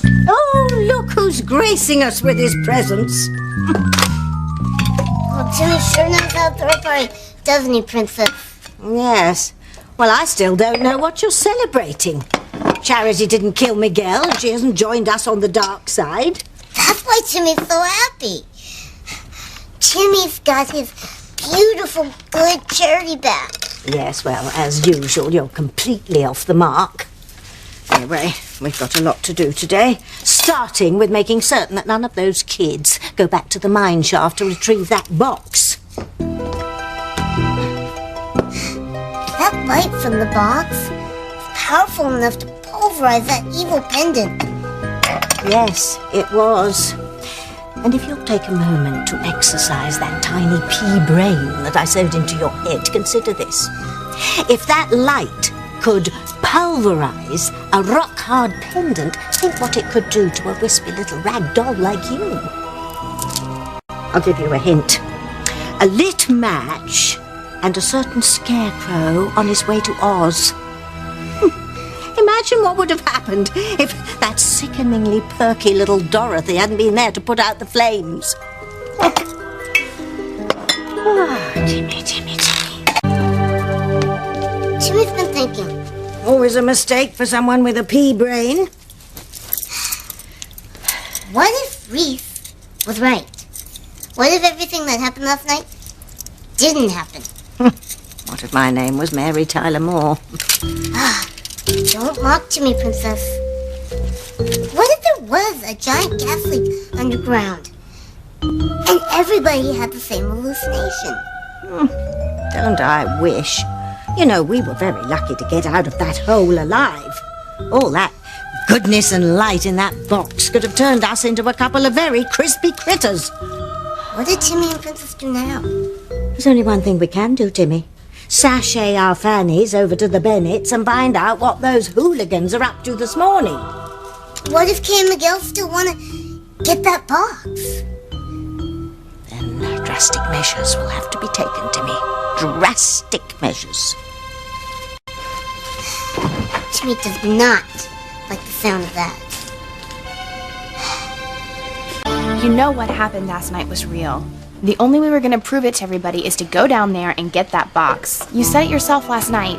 Oh, look who's gracing us with his presents. Well, Timmy sure knows how to throw a party, doesn't he, Princess? Yes. Well, I still don't know what you're celebrating. Charity didn't kill Miguel, and she hasn't joined us on the dark side. That's why Timmy's so happy. Timmy's got his beautiful, good charity back. Yes, well, as usual, you're completely off the mark. Anyway, we've got a lot to do today, starting with making certain that none of those kids go back to the mine shaft to retrieve that box. That light from the box is powerful enough to pulverize that evil pendant. Yes, it was. And if you'll take a moment to exercise that tiny pea brain that I sewed into your head, consider this. If that light could pulverize a rock-hard pendant, think what it could do to a wispy little rag doll like you. I'll give you a hint. A lit match and a certain scarecrow on his way to Oz. Imagine what would have happened if that sickeningly perky little Dorothy hadn't been there to put out the flames. Timmy. Timmy's been thinking. Always a mistake for someone with a pea brain. What if Reese was right? What if everything that happened last night didn't happen? What if my name was Mary Tyler Moore? Don't mock Timmy, Princess. What if there was a giant gas leak underground and everybody had the same hallucination? Don't I wish? You know, we were very lucky to get out of that hole alive. All that goodness and light in that box could have turned us into a couple of very crispy critters. What did Timmy and Princess do now? There's only one thing we can do, Timmy. Sashay our fannies over to the Bennetts and find out what those hooligans are up to this morning. What if Kay and Miguel still want to get that box? Then drastic measures will have to be taken, Timmy. Drastic measures. Timmy does not like the sound of that. You know what happened last night was real. The only way we're going to prove it to everybody is to go down there and get that box. You said it yourself last night.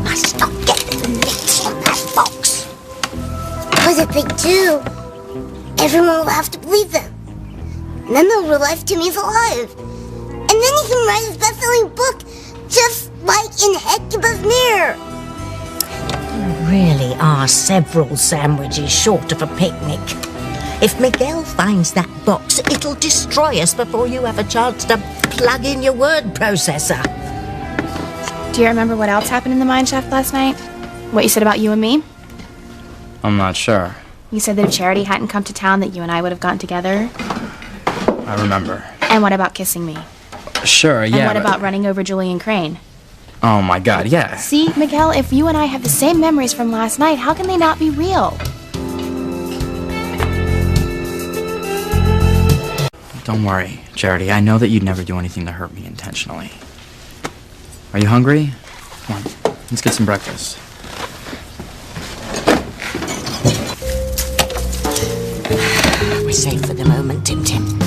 Must not get the lips on that box. But if they do, everyone will have to believe them. And then they'll realize Timmy's alive. And then he can write his best-selling book, just like in Hecuba's Mirror. You really are several sandwiches short of a picnic. If Miguel finds that box, it'll destroy us before you have a chance to plug in your word processor. Do you remember what else happened in the mine shaft last night? What you said about you and me? I'm not sure. You said that if Charity hadn't come to town that you and I would have gotten together. I remember. And what about kissing me? Sure, yeah. And what about running over Julian Crane? Oh my god, yeah. See, Miguel, if you and I have the same memories from last night, how can they not be real? Don't worry, Charity. I know that you'd never do anything to hurt me intentionally. Are you hungry? Come on, let's get some breakfast. We're safe for the moment, Tim Tim.